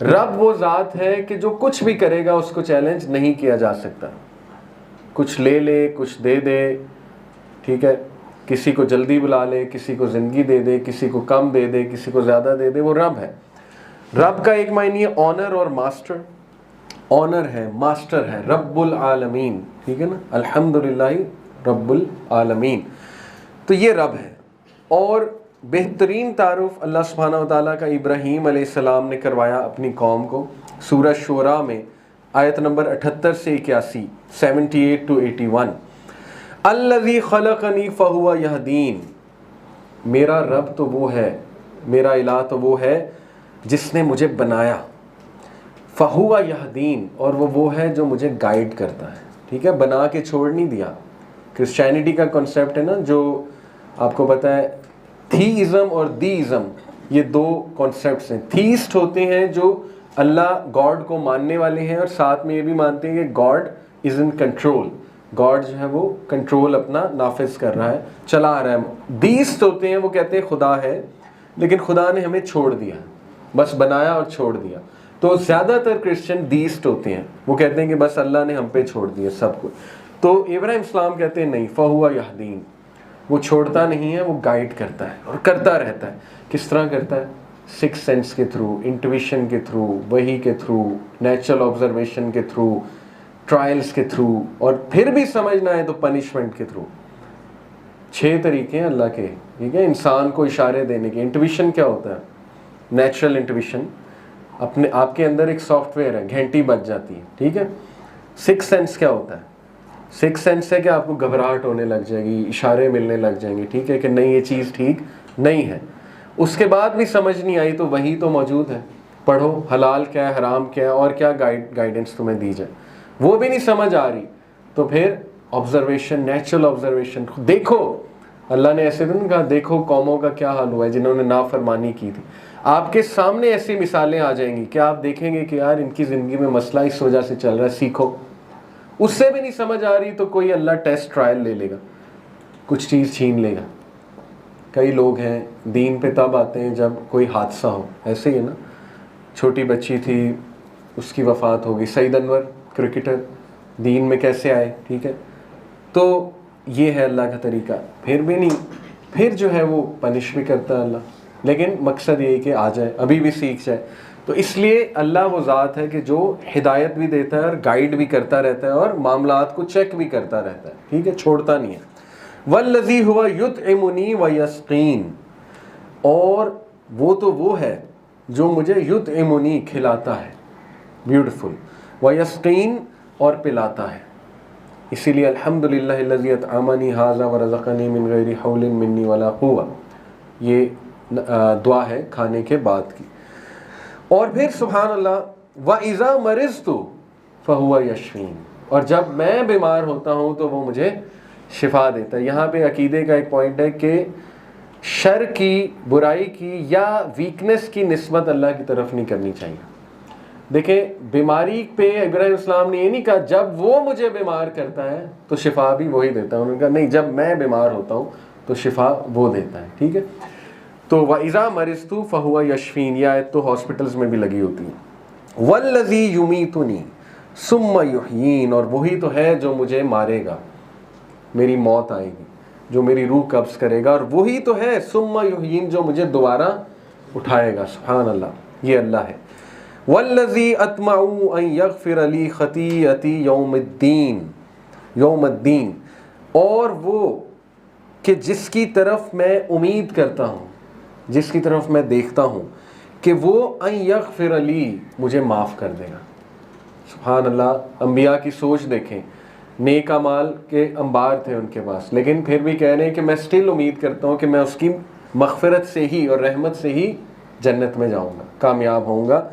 रब वो ज़ात है कि जो कुछ भी करेगा उसको चैलेंज नहीं किया जा सकता। कुछ ले ले, कुछ दे दे, ठीक है, किसी को जल्दी बुला ले, किसी को ज़िंदगी दे दे, किसी को कम दे दे, किसी को ज़्यादा दे दे, वो रब है। रब का एक मायने है ऑनर और मास्टर। ऑनर है, मास्टर है, रब्बुल आलमीन, ठीक है ना, अल्हम्दुलिल्लाह रब्बुल आलमीन। तो ये रब है। और बेहतरीन तारुफ अल्लाह सुब्हानहू व तआला का इब्राहीम अलैहिस्सलाम ने करवाया अपनी कौम को। सूरह शूरा में आयत नंबर 78 से 81, 78 to 81, अल्लज़ी खलक़नी फ़हुवा यहदीन, मेरा रब तो वो है, मेरा इलाह तो वो है जिसने मुझे बनाया। फ़हुवा यहदीन, और वो है जो मुझे गाइड करता है, ठीक है, बना के छोड़ नहीं दिया। क्रिश्चियनिटी का कॉन्सेप्ट है ना, जो आपको पता है, थीइज़म और दीइज़म, ये दो कॉन्सेप्ट्स हैं। थीइस्ट होते हैं जो अल्लाह गॉड को मानने वाले हैं और साथ में ये भी मानते हैं कि God is in control, God जो है वो कंट्रोल अपना नाफिज कर रहा है, चला रहा है। दीस्ट होते हैं, वो कहते हैं खुदा है लेकिन खुदा ने हमें छोड़ दिया, बस बनाया और छोड़ दिया। तो ज़्यादातर क्रिश्चियन दीस्ट होते हैं, वो कहते हैं कि बस अल्लाह ने हम पे छोड़ दिया सब कुछ। तो इब्राहीम इस्लाम कहते हैं नहीं, फ़हुवा यहदीन, वो छोड़ता नहीं है, वो गाइड करता है और करता रहता है। किस तरह करता है? सिक्स सेंस के थ्रू, इंट्यूशन के थ्रू, वही के थ्रू, नेचुरल ऑब्जर्वेशन के थ्रू, ट्रायल्स के थ्रू, और फिर भी समझ ना आए तो पनिशमेंट के थ्रू। 6 तरीके हैं अल्लाह के, ठीक है, इंसान को इशारे देने के। इंट्यूशन क्या होता है? नेचुरल इंट्यूशन, अपने आपके अंदर एक सॉफ्टवेयर है, घंटी बज जाती है, ठीक है। सिक्स सेंस क्या होता है? सिक्स सेंस है कि आपको घबराहट होने लग जाएगी, इशारे मिलने लग जाएंगे, ठीक है, कि नहीं ये चीज़ ठीक नहीं है। उसके बाद भी समझ नहीं आई तो वही तो मौजूद है, पढ़ो हलाल क्या है, हराम क्या है, और क्या गाइडेंस तुम्हें दी जाए, वो भी नहीं समझ आ रही तो फिर ऑब्जर्वेशन, नेचुरल ऑब्जर्वेशन देखो। अल्लाह ने ऐसे तो नहीं कहा देखो कौमों का क्या हाल हुआ है जिन्होंने नाफरमानी की थी। आपके सामने ऐसी मिसालें आ जाएंगी कि आप देखेंगे कि यार इनकी ज़िंदगी में मसला इस वजह से चल रहा है, सीखो। उससे भी नहीं समझ आ रही तो कोई अल्लाह टेस्ट ट्रायल ले लेगा, कुछ चीज़ छीन लेगा। कई लोग हैं दीन पे तब आते हैं जब कोई हादसा हो, ऐसे ही है ना, छोटी बच्ची थी उसकी वफ़ात हो गई, सईद अनवर क्रिकेटर दीन में कैसे आए, ठीक है। तो ये है अल्लाह का तरीका, फिर भी नहीं, फिर जो है वो पनिश भी करता है अल्लाह, लेकिन मकसद ये है कि आ जाए, अभी भी सीख जाए। तो इसलिए अल्लाह वो ज़ात है कि जो हिदायत भी देता है और गाइड भी करता रहता है और मामलात को चेक भी करता रहता है, ठीक है, छोड़ता नहीं है। वल्लज़ी हुवा युतइमुनी व यस्कीन, और वो तो वो है जो मुझे युतइमुनी खिलाता है, ब्यूटीफुल, व यस्कीन और पिलाता है। इसीलिए अल्हम्दुलिल्लाहिल्लज़ी अतअमनी हाज़ा व रज़क़नी मिन गैरि हौलिन मिन्नी वला क़ुव्वा, ये दुआ है खाने के बाद की। और फिर सुभान अल्लाह, व इज़ा मरिज़तु फ़हुवा यशफ़ीन, और जब मैं बीमार होता हूँ तो वो मुझे शिफा देता है। यहाँ पे अकीदे का एक पॉइंट है कि शर की, बुराई की या वीकनेस की निस्बत अल्लाह की तरफ नहीं करनी चाहिए। देखें, बीमारी पे इब्राहिम इस्लाम ने ये नहीं कहा जब वो मुझे बीमार करता है तो शिफा भी वही देता है, उन्होंने कहा नहीं, जब मैं बीमार होता हूँ तो शिफा वो देता है, ठीक है। तो वइज़ा मरिज़तु फ़हुवा यशफ़ीन, यह आयत तो हॉस्पिटल्स में भी लगी होती है। वल्लज़ी युमीतुनी सुम्मा युहयीन, और वही तो है जो मुझे मारेगा, मेरी मौत आएगी, जो मेरी रूह कब्ज़ करेगा, और वही तो है सुम्मा युहयीन जो मुझे दोबारा उठाएगा। सुभान अल्लाह, ये अल्लाह है। वल्लज़ी अत्मउ अन यग़फ़िर ली ख़तीअती यौमिद्दीन, यौमिद्दीन, और वो कि जिसकी तरफ मैं उम्मीद करता हूँ, जिसकी तरफ मैं देखता हूँ कि वो अन यग़फ़िर ली, मुझे माफ़ कर देगा। सुभान अल्लाह, अंबिया की सोच देखें, नेक अमाल के अंबार थे उनके पास, लेकिन फिर भी कह रहे हैं कि मैं स्टिल उम्मीद करता हूँ कि मैं उसकी मग़फ़िरत से ही और रहमत से ही जन्नत में जाऊँगा, कामयाब होऊंगा।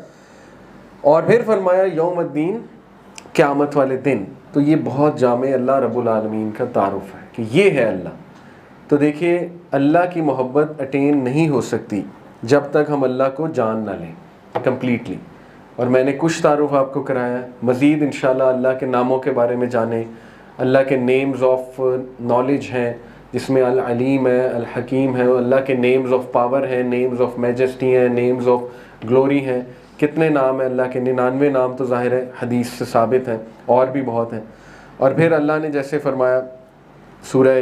और फिर फरमाया यौमुद्दीन, क़यामत वाले दिन। तो ये बहुत जामे अल्लाह रब्बुल आलमीन का तारुफ़ है कि ये है अल्लाह। तो देखिए, अल्लाह की मोहब्बत अटेन नहीं हो सकती जब तक हम अल्लाह को जान ना लें कम्प्लीटली। और मैंने कुछ तारुफ़ आपको कराया, मज़ीद इंशाअल्लाह अल्लाह के नामों के बारे में जानें। अल्लाह के नेम्स ऑफ नॉलेज हैं, जिसमें अल अलीम है, अल हकीम है, अल्लाह के नेम्स ऑफ पावर हैं, नेम्स ऑफ मैजेस्टी हैं, नेम्स ऑफ ग्लोरी हैं। कितने नाम हैं अल्लाह के? 99 नाम तो ज़ाहिर है हदीस से साबित हैं, और भी बहुत हैं। और फिर अल्लाह ने जैसे फरमाया सूरह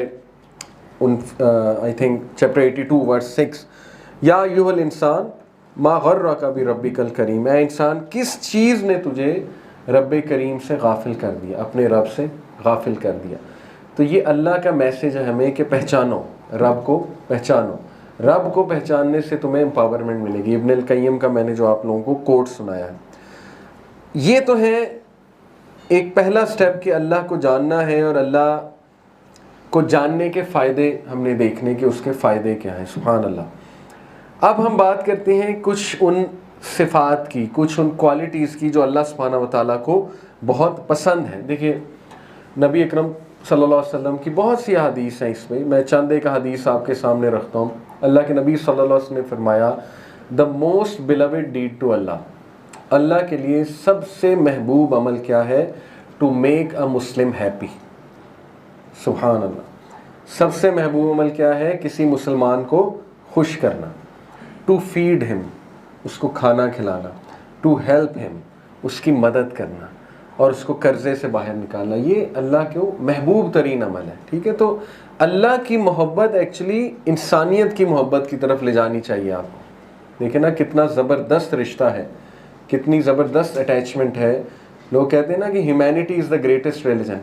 आई थिंक चैप्टर 82 वर्स 6, या अय्युहल इंसान मा गर्रका बि रब्बिकल करीम, ऐ इंसान किस चीज़ ने तुझे रब्बे करीम से गाफिल कर दिया, अपने रब से गाफिल कर दिया। तो ये अल्लाह का मैसेज है हमें कि पहचानो, रब को पहचानो। रब को पहचानने से तुम्हें एम्पावरमेंट मिलेगी। इब्न अल क़य्यिम का मैंने जो आप लोगों को कोट सुनाया है, ये तो है एक पहला स्टेप कि अल्लाह को जानना है, और अल्लाह को जानने के फ़ायदे हमने देखने कि उसके फ़ायदे क्या हैं। सुभान अल्लाह। अब हम बात करते हैं कुछ उन सिफ़ात की, कुछ उन क्वालिटीज़ की जो अल्लाह सुब्हानहू व तआला को बहुत पसंद है। देखिए, नबी अकरम सल्लल्लाहु अलैहि वसल्लम की बहुत सी हदीस हैं, इसमें मैं चंद एक हदीस आपके सामने रखता हूँ। अल्लाह के नबी सल्लल्लाहु अलैहि वसल्लम ने फरमाया, the most beloved deed to अल्लाह, अल्लाह के लिए सबसे महबूब अमल क्या है? To make a Muslim happy. सुभान अल्लाह। सबसे महबूब अमल क्या है? किसी मुसलमान को खुश करना। टू फीड हिम, उसको खाना खिलाना। टू हेल्प हिम, उसकी मदद करना, और उसको कर्ज़े से बाहर निकालना। ये अल्लाह को महबूब तरीन अमल है, ठीक है। तो अल्लाह की मोहब्बत एक्चुअली इंसानियत की मोहब्बत की तरफ ले जानी चाहिए आपको। देखिए ना, कितना ज़बरदस्त रिश्ता है, कितनी ज़बरदस्त अटैचमेंट है। लोग कहते हैं ना कि humanity is the greatest religion.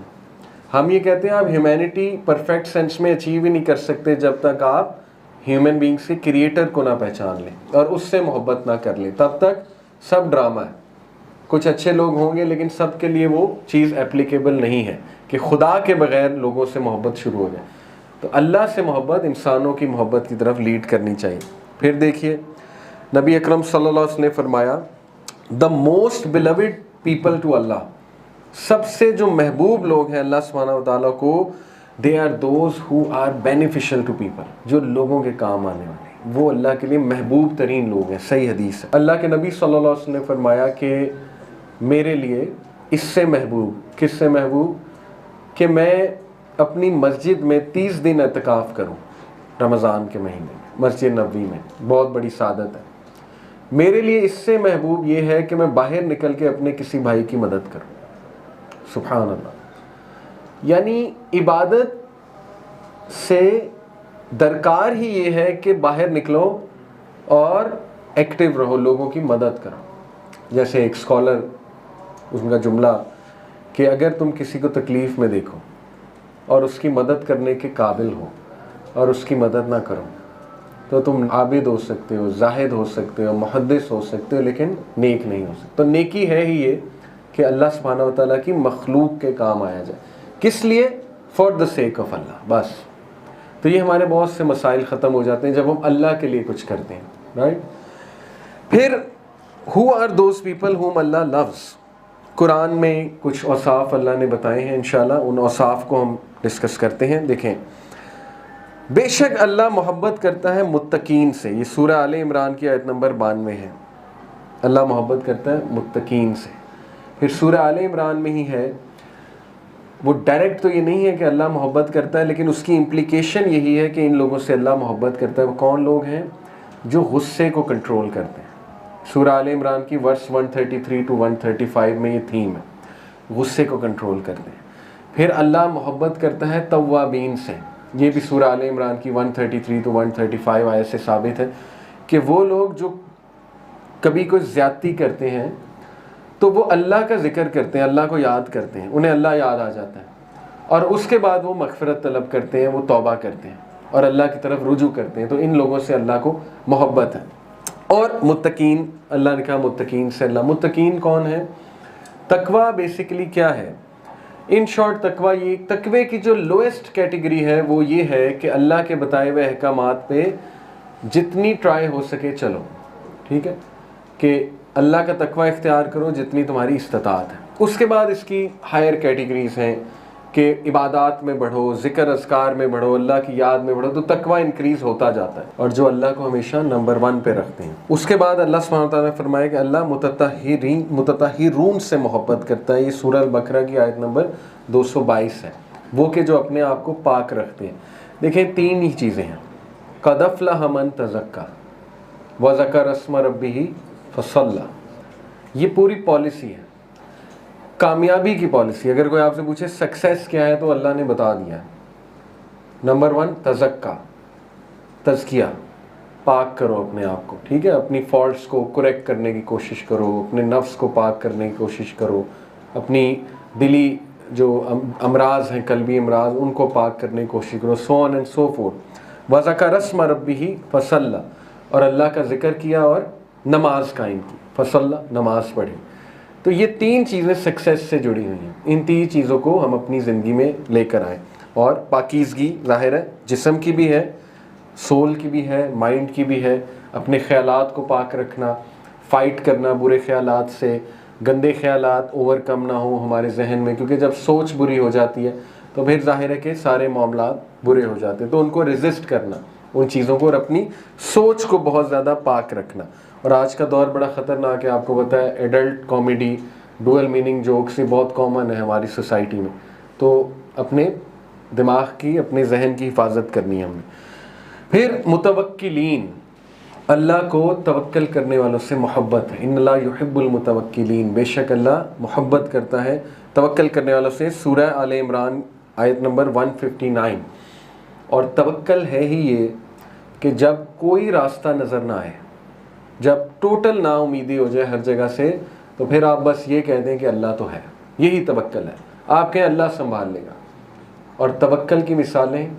हम ये कहते हैं आप ह्यूमैनिटी परफेक्ट सेंस में अचीव ही नहीं कर सकते जब तक आप ह्यूमन बींग्स के क्रिएटर को ना पहचान लें और उससे मोहब्बत ना कर लें। तब तक सब ड्रामा है। कुछ अच्छे लोग होंगे, लेकिन सब के लिए वो चीज़ एप्लीकेबल नहीं है कि खुदा के बग़ैर लोगों से मोहब्बत शुरू हो जाए। तो अल्लाह से मोहब्बत इंसानों की मोहब्बत की तरफ लीड करनी चाहिए। फिर देखिए, नबी अकरम सल्लल्लाहु अलैहि वसल्लम ने फरमाया, the most beloved people to अल्लाह, सबसे जो महबूब लोग हैं अल्लाह सुब्हानहू व तआला को, they are those who are beneficial to people, जो लोगों के काम आने वाले, वो अल्लाह के लिए महबूब तरीन लोग हैं। सही हदीस है। अल्लाह के नबी सल्लल्लाहु अलैहि वसल्लम ने फरमाया कि मेरे लिए इससे महबूब, किससे महबूब? कि मैं अपनी मस्जिद में 30 दिन एतकाफ़ करूं रमज़ान के महीने में, मस्जिद नबवी में। बहुत बड़ी सादत है मेरे लिए। इससे महबूब ये है कि मैं बाहर निकल के अपने किसी भाई की मदद करूं। सुभान अल्लाह। यानी इबादत से दरकार ही ये है कि बाहर निकलो और एक्टिव रहो, लोगों की मदद करो। जैसे एक स्कॉलर, उसका जुमला कि अगर तुम किसी को तकलीफ़ में देखो और उसकी मदद करने के काबिल हो और उसकी मदद ना करो, तो तुम आबिद हो सकते हो, जाहिद हो सकते हो, मुहद्दिस हो सकते हो, लेकिन नेक नहीं हो सकते। तो नेकी है ही ये कि अल्लाह सुब्हानहू व तआला की मखलूक के काम आया जाए। किस लिए? फॉर द सेक ऑफ अल्लाह, बस। तो ये हमारे बहुत से मसाइल ख़त्म हो जाते हैं जब हम अल्लाह के लिए कुछ करते हैं, राइट। फिर who are those people whom Allah loves. Quran में कुछ औसाफ अल्लाह ने बताए हैं, इंशाल्लाह उन औसाफ को हम डिस्कस करते हैं। देखें, बेशक अल्लाह मोहब्बत करता है मुत्तकीन से। ये सूरह आले इमरान की आयत नंबर 92 है। अल्लाह मोहब्बत करता है मुत्तकीन से। फिर सूरह आले इमरान में ही है, वो डायरेक्ट तो ये नहीं है कि अल्लाह मोहब्बत करता है, लेकिन उसकी इम्प्लीकेशन यही है कि इन लोगों से अल्लाह मोहब्बत करता है। वो कौन लोग हैं? जो गुस्से को कंट्रोल करते हैं। सूरह आले इमरान की वर्स 133 टू 135 में ये थीम है, गुस्से को कंट्रोल करते हैं। फिर अल्लाह मोहब्बत करता है तव्वाबीन से। ये भी सूरह आले इमरान की 133 टू 135 आयत से साबित है कि वो लोग जो कभी कोई ज़्यादती करते हैं तो वो अल्लाह का जिक्र करते हैं, अल्लाह को याद करते हैं, उन्हें अल्लाह याद आ जाता है, और उसके बाद वो मगफिरत तलब करते हैं, वो तौबा करते हैं और अल्लाह की तरफ रुजू करते हैं। तो इन लोगों से अल्लाह को मोहब्बत है। और मुत्तकीन, अल्लाह ने कहा मुत्तकीन से अल्लाह। मुत्तकीन कौन है? तकवा बेसिकली क्या है? इन शॉर्ट तकवा, ये तकवे की जो लोएस्ट कैटेगरी है वो ये है कि अल्लाह के बताए हुए अहकामात पे जितनी ट्राई हो सके चलो, ठीक है, कि अल्लाह का तकवा इख्तियार करो जितनी तुम्हारी इस्तिताअत है। उसके बाद इसकी हायर कैटेगरीज हैं कि इबादात में बढ़ो, ज़िक्र अज़कार में बढ़ो, अल्लाह की याद में बढ़ो, तो तकवा इंक्रीज़ होता जाता है, और जो अल्लाह को हमेशा नंबर 1 पे रखते हैं। उसके बाद अल्लाह सुब्हानहू व तआला ने फरमाया कि अल्लाह मुतत्तहिरून से मोहब्बत करता है। ये सूरह अल-बकरा की आयत नंबर 222 है। वो के जो अपने आप को पाक रखते हैं। देखें, 3 ही चीज़ें हैं। क़द अफ़लह मन तज़क्का व ज़करा अस्म रब्बिही फ़सल्ला। ये पूरी पॉलिसी है, कामयाबी की पॉलिसी। अगर कोई आपसे पूछे सक्सेस क्या है तो अल्लाह ने बता दिया। नंबर 1 तज़क्का, तज़किया, पाक करो अपने आप को, ठीक है, अपनी फॉल्ट्स को करेक्ट करने की कोशिश करो, अपने नफ्स को पाक करने की कोशिश करो, अपनी दिली जो अमराज हैं, कल्बी अमराज, उनको पाक करने की कोशिश करो, सो ऑन एंड सो फोर्थ। व ज़करा अस्म रब्बिही फ़सल्ला, और अल्लाह का जिक्र किया और नमाज कायम की। फ़सल्ला, नमाज पढ़ी। तो ये 3 चीज़ें सक्सेस से जुड़ी हुई हैं। इन 3 चीज़ों को हम अपनी ज़िंदगी में लेकर आएँ। और पाकीज़गी ज़ाहिर है जिस्म की भी है, सोल की भी है, माइंड की भी है। अपने ख़यालात को पाक रखना, फ़ाइट करना बुरे ख़यालात से, गंदे ख़यालात ओवरकम ना हो हमारे जहन में, क्योंकि जब सोच बुरी हो जाती है तो फिर ज़ाहिर है कि सारे मामलात बुरे हो जाते हैं। तो उनको रेजिस्ट करना, उन चीज़ों को, और अपनी सोच को बहुत ज़्यादा पाक रखना। और आज का दौर बड़ा ख़तरनाक है, आपको पता है, adult comedy, dual meaning jokes ये बहुत कॉमन है हमारी सोसाइटी में। तो अपने दिमाग की, अपने जहन की हिफाजत करनी है हमें। फिर मुतवक्किलीन, अल्लाह को तवक्कल करने वालों से मोहब्बत है। इन्नल्लाह युहिब्बुल मुतवक्किलीन, बेशक अल्लाह मोहब्बत करता है तवक्कल करने वालों से। सूरह आले इमरान आयत नंबर 159। और तवक्कल है ही ये कि जब कोई रास्ता नज़र ना आए, जब टोटल ना उम्मीदी हो जाए हर जगह से, तो फिर आप बस ये कह दें कि अल्लाह तो है। यही तवक्कल है। आप कहें अल्लाह संभाल लेगा। और तवक्कल की मिसालें,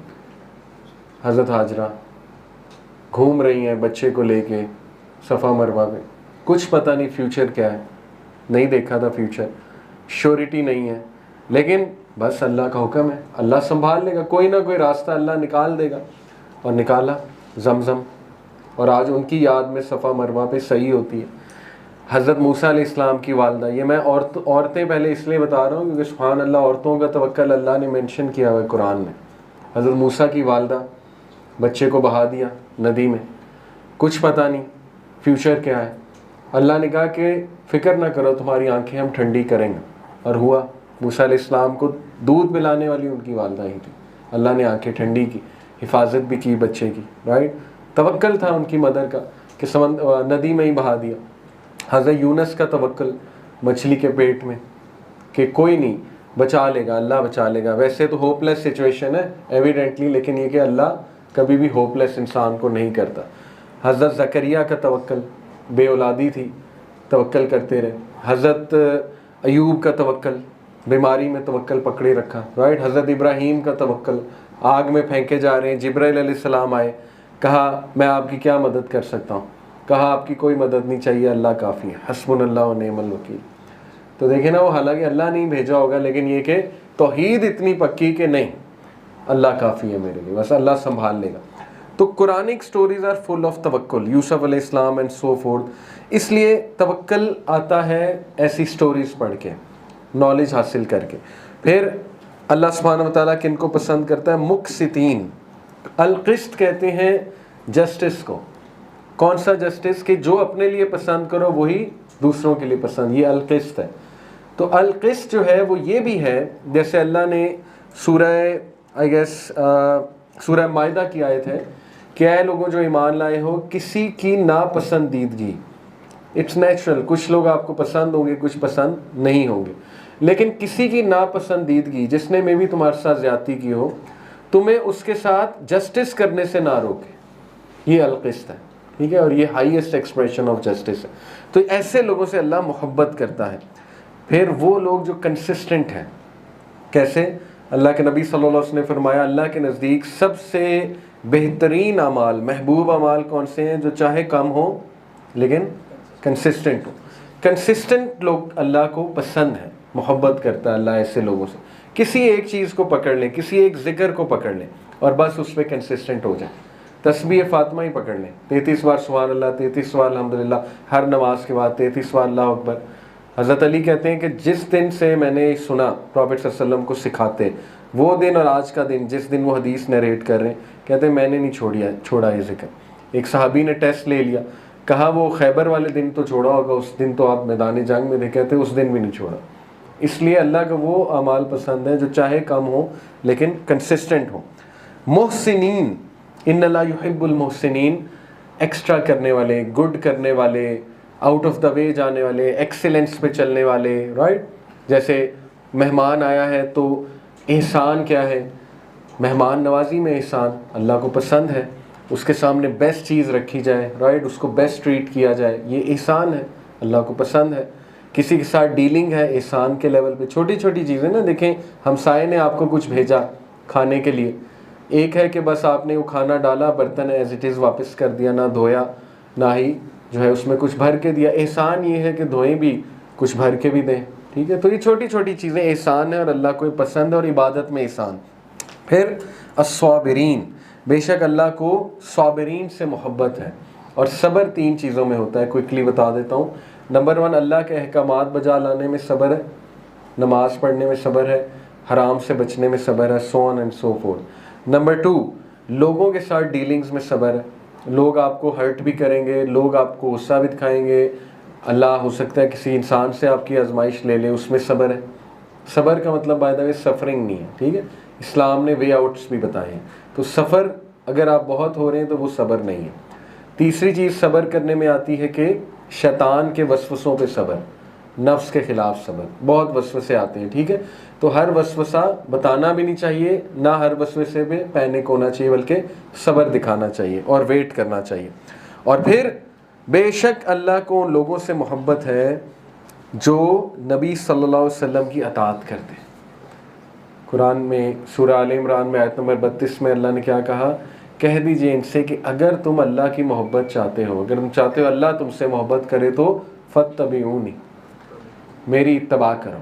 हज़रत हाजरा घूम रही हैं बच्चे को लेके सफ़ा मरवा पे, कुछ पता नहीं फ्यूचर क्या है, नहीं देखा था फ्यूचर, श्योरिटी नहीं है, लेकिन बस अल्लाह का हुक्म है, अल्लाह संभाल लेगा, कोई ना कोई रास्ता अल्लाह निकाल देगा। और निकाला ज़मज़म, और आज उनकी याद में सफ़ा मरवा पे सही होती है। हज़रत मूसा अलैहिस्सलाम की वालदा, ये मैं औरतें पहले इसलिए बता रहा हूँ क्योंकि सुभान अल्लाह, औरतों का तवक्कल अल्लाह ने मेंशन किया हुआ है कुरान में। हज़रत मूसा की वालदा, बच्चे को बहा दिया नदी में, कुछ पता नहीं फ्यूचर क्या है। अल्लाह ने कहा कि फ़िक्र ना करो, तुम्हारी आंखें हम ठंडी करेंगे। और हुआ। मूसा अलैहिस्सलाम को दूध पिलाने वाली उनकी वालिदा ही थी, अल्लाह ने आंखें ठंडी की, हिफाजत भी की बच्चे की, राइट। तवक्कल था उनकी मदर का कि नदी में ही बहा दिया। हज़रत यूनुस का तवक्कल मछली के पेट में कि कोई नहीं, बचा लेगा, अल्लाह बचा लेगा। वैसे तो होपलेस सिचुएशन है एविडेंटली, लेकिन ये कि अल्लाह कभी भी होपलेस इंसान को नहीं करता। हज़रत ज़करिया का तवक्कल, बे औलादी थी, तवक्कल करते रहे। हज़रत अयूब का तवक्कल, बीमारी में तवक्कल पकड़े रखा, राइट। हज़रत इब्राहीम का तवक्कल, आग में फेंके जा रहे हैं, जिब्राइल अलैहिस्सलाम आए, कहा मैं आपकी क्या मदद कर सकता हूँ, कहा आपकी कोई मदद नहीं चाहिए, अल्लाह काफ़ी है, हस्बुनल्लाह व निअमल वकील। तो देखे ना, वो हालांकि अल्लाह नहीं भेजा होगा, लेकिन ये कि तौहीद इतनी पक्की कि नहीं, अल्लाह काफ़ी है मेरे लिए, बस अल्लाह संभाल लेगा। तो Quranic stories are full of तवक्कुल, यूसुफ अलैहिस्सलाम एंड सो फोर्थ। इसलिए तवक्कल आता है ऐसी स्टोरीज पढ़ के, नॉलेज हासिल करके। फिर अल्लाह सुब्हानहू व तआला किनको पसंद करता है? मुक़सितीन। अल-क़िस्त कहते हैं जस्टिस को। कौन सा जस्टिस? कि जो अपने लिए पसंद करो वही दूसरों के लिए पसंद, ये अल-क़िस्त है। तो अल-क़िस्त जो है वो ये भी है, जैसे अल्लाह ने सूरह आई गेस सूरह माइदा की आयत है कि ऐ लोगों जो ईमान लाए हो, किसी की नापसंदीदगी, इट्स नेचुरल, कुछ लोग आपको पसंद होंगे, कुछ पसंद नहीं होंगे, लेकिन किसी की नापसंदीदगी, जिसने में भी तुम्हारे साथ ज़्यादती की हो, तुम्हें उसके साथ जस्टिस करने से ना रोके, ये अल-क़िस्त है, ठीक है। और ये हाईएस्ट एक्सप्रेशन ऑफ जस्टिस है। तो ऐसे लोगों से अल्लाह मोहब्बत करता है। फिर वो लोग जो कंसिस्टेंट हैं, कैसे? अल्लाह के नबी सल्लल्लाहु अलैहि वसल्लम ने फरमाया, अल्लाह के नज़दीक सबसे बेहतरीन अमाल, महबूब अमाल कौन से हैं? जो चाहे कम हो लेकिन कंसिस्टेंट हो। कंसिस्टेंट लोग अल्लाह को पसंद है, मोहब्बत करता है अल्लाह ऐसे लोगों से। किसी एक चीज़ को पकड़ लें, किसी एक ज़िक्र को पकड़ लें और बस उस पर कंसिस्टेंट हो जाए। तस्बीह फ़ातिमा ही पकड़ लें, 33 बार सुभान अल्लाह, 33 बार अल्हम्दुलिल्लाह, हर नमाज के बाद 33 बार अल्लाह अकबर। हज़रत अली कहते हैं कि जिस दिन से मैंने सुना प्रॉफेट सल्लल्लाहु अलैहि वसल्लम को सिखाते, वो दिन और आज का दिन, जिस दिन वो हदीस नरेट कर रहे हैं, कहते हैं मैंने नहीं छोड़ा ये ज़िक्र। एक सहाबी ने टेस्ट ले लिया, कहा वो खैबर वाले दिन तो छोड़ा होगा, उस दिन तो आप मैदान जंग में थे, कहते उस दिन भी नहीं छोड़ा। इसलिए अल्लाह का वो अमाल पसंद है जो चाहे कम हो लेकिन कंसिस्टेंट हो। मोहसिनीन, इन्नल्लाह युहिब्बुल मोहसिनीन, एक्स्ट्रा करने वाले, गुड करने वाले, आउट ऑफ द वे जाने वाले, एक्सीलेंस पे चलने वाले, राइट। जैसे मेहमान आया है तो एहसान क्या है? मेहमान नवाजी में एहसान, अल्लाह को पसंद है, उसके सामने बेस्ट चीज़ रखी जाए, राइट, उसको बेस्ट ट्रीट किया जाए, ये एहसान है, अल्लाह को पसंद है। किसी के साथ डीलिंग है एहसान के लेवल पे, छोटी छोटी चीज़ें ना। देखें, हमसाये ने आपको कुछ भेजा खाने के लिए, एक है कि बस आपने वो खाना डाला, बर्तन एज इट इज़ वापस कर दिया, ना धोया, ना ही जो है उसमें कुछ भर के दिया। एहसान ये है कि धोएं भी, कुछ भर के भी दें, ठीक है। तो ये छोटी छोटी चीज़ें एहसान है और अल्लाह को पसंद है, और इबादत में एहसान। फिर अस्साबिरीन, बेशक अल्लाह को साबिरीन से मोहब्बत है। और सब्र 3 चीज़ों में होता है, क्विकली बता देता हूँ। नंबर 1, अल्लाह के अहकामात बजा लाने में सब्र है, नमाज पढ़ने में सब्र है, हराम से बचने में सब्र है, सो on and so fourth. Number 2, लोगों के साथ डीलिंग्स में सब्र है। लोग आपको हर्ट भी करेंगे, लोग आपको गुस्सा भी दिखाएंगे, अल्लाह हो सकता है किसी इंसान से आपकी आजमाइश ले ले, उसमें सब्र है। सब्र का मतलब बाय द वे सफरिंग नहीं है, ठीक है। इस्लाम ने वे आउट्स भी बताए हैं। तो सफ़र अगर आप बहुत हो रहे हैं तो वो सब्र नहीं है। तीसरी चीज़ सब्र करने में आती है कि शैतान के वसवसों पे सब्र, नफ्स के ख़िलाफ़ सब्र। बहुत वसवसे आते हैं, ठीक है। तो हर वसवसा बताना भी नहीं चाहिए, ना हर वसवसे पे पैनिक होना चाहिए, बल्कि सब्र दिखाना चाहिए और वेट करना चाहिए। और फिर बेशक अल्लाह को उन लोगों से मोहब्बत है जो नबी सल्लल्लाहु अलैहि वसल्लम की अताअत करते हैं। कुरान में सूरह आल इमरान में आयत नंबर 32 में अल्लाह ने क्या कहा? कह दीजिए इनसे कि अगर तुम अल्लाह की मोहब्बत चाहते हो, अगर तुम चाहते हो अल्लाह तुमसे मोहब्बत करे, तो फत्तबिऊनी, मेरी इत्तबा करो,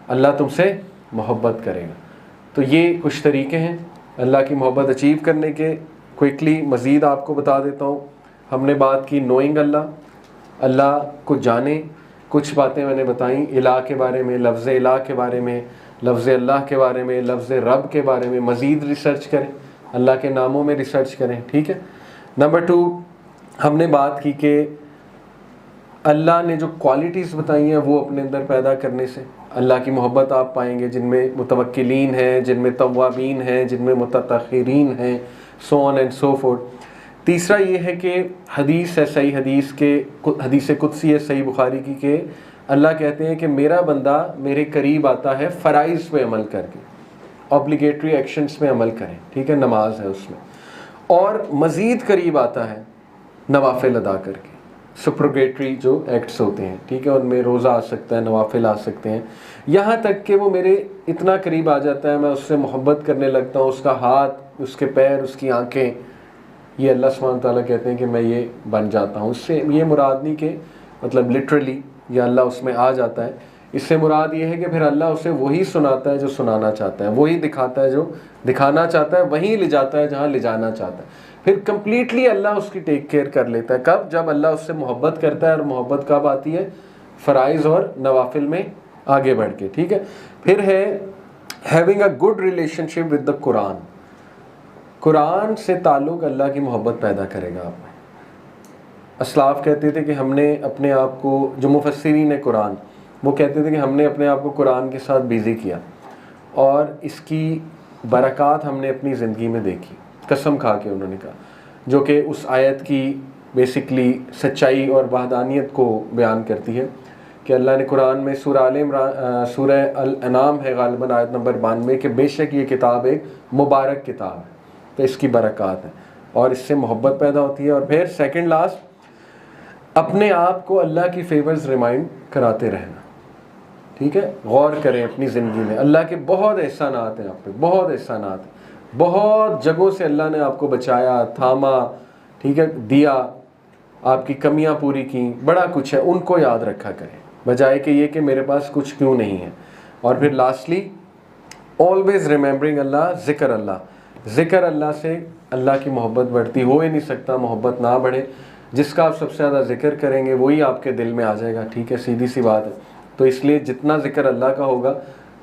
अल्लाह तुमसे मोहब्बत करेगा। तो ये कुछ तरीके हैं अल्लाह की मोहब्बत अचीव करने के। क्विकली मज़ीद आपको बता देता हूँ। हमने बात की नोइंग अल्लाह, अल्लाह को जाने। कुछ बातें मैंने बताई इलाह के बारे में, लफ्ज़ इलाह के बारे में, लफ्ज़ अल्लाह के बारे में, लफ्ज़ रब के बारे में। मज़ीद रिसर्च करें, अल्लाह के नामों में रिसर्च करें, ठीक है। नंबर 2, हमने बात की कि अल्लाह ने जो क्वालिटीज़ बताई हैं वो अपने अंदर पैदा करने से। अल्लाह की मोहब्बत आप पाएंगे जिनमें मुतवक्किलीन हैं, जिनमें तव्वाबीन हैं, जिनमें मुततखिरीन हैं, सो ऑन एंड सो फोर्थ। तीसरा ये है कि हदीस है, सही हदीस कुदसी है सही बुखारी की, कि अल्लाह कहते हैं कि मेरा बंदा मेरे करीब आता है फ़राइज़ पे अमल करके, ऑब्लिगेटरी एक्शंस में अमल करें, ठीक है, नमाज है उसमें, और मज़ीद करीब आता है नवाफिल अदा करके, सुप्रोगेटरी जो एक्ट्स होते हैं, ठीक है, उनमें रोज़ा आ सकता है, नवाफिल आ सकते हैं, यहाँ तक कि वो मेरे इतना करीब आ जाता है, मैं उससे मोहब्बत करने लगता हूँ, उसका हाथ, उसके पैर, उसकी आँखें, ये अल्लाह सुब्हानहू तआला कहते हैं कि मैं ये बन जाता हूँ। इससे ये मुराद नहीं कि मतलब लिटरली या अल्लाह उसमें आ जाता है, इससे मुराद ये है कि फिर अल्लाह उसे वही सुनाता है जो सुनाना चाहता है, वही दिखाता है जो दिखाना चाहता है, वहीं ले जाता है जहाँ ले जाना चाहता है, फिर कंप्लीटली अल्लाह उसकी टेक केयर कर लेता है। कब? जब अल्लाह उससे मोहब्बत करता है, और मोहब्बत कब आती है? फ़राइज़ और नवाफिल में आगे बढ़ के, ठीक है। फिर है having a good relationship with the Quran. Quran से ताल्लुक़ अल्लाह की मोहब्बत पैदा करेगा आप में। असलाफ़ कहते थे कि हमने अपने आप को, जो मुफस्सिरीन है कुरान, वो कहते थे कि हमने अपने आप को कुरान के साथ बिज़ी किया और इसकी बरक़ात हमने अपनी ज़िंदगी में देखी, कसम खा के उन्होंने कहा, जो कि उस आयत की बेसिकली सच्चाई और वहदानियत को बयान करती है कि अल्लाह ने कुरान में सूरह अल-अनाम है ग़ालिबन आयत नंबर 92 कि बेशक ये किताब एक मुबारक किताब है, तो इसकी बरक़ात है और इससे मोहब्बत पैदा होती है। और फिर सेकंड लास्ट, अपने आप को अल्लाह की फेवर्स रिमाइंड कराते रहना, ठीक है, गौर करें अपनी ज़िंदगी में, अल्लाह के बहुत एहसानात हैं आप पे, बहुत एहसानात हैं, बहुत जगहों से अल्लाह ने आपको बचाया, थामा, ठीक है, दिया, आपकी कमियां पूरी की, बड़ा कुछ है, उनको याद रखा करें, बजाय कि ये कि मेरे पास कुछ क्यों नहीं है। और फिर लास्टली ऑलवेज़ रिमेंबरिंग अल्लाह, ज़िक्र अल्लाह से अल्लाह की मोहब्बत बढ़ती हो ही नहीं सकता, मोहब्बत ना बढ़े, जिसका आप सबसे ज़्यादा ज़िक्र करेंगे वही आपके दिल में आ जाएगा, ठीक है, सीधी सी बात है। तो इसलिए जितना ज़िक्र अल्लाह का होगा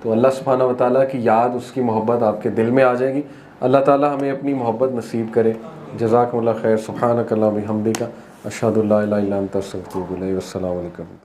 तो अल्लाह सुब्हानहू व तआला की याद, उसकी मोहब्बत आपके दिल में आ जाएगी। अल्लाह ताला हमें अपनी मोहब्बत नसीब करे। जज़ाकुमुल्लाह खैर। सुब्हानक अल्लाहुम्मा व बिहम्दिका अशहदु अल्ला इलाहा इल्ला अंता अस्तगफिरुका व अतूबु इलैक। अस्सलामु अलैकुम।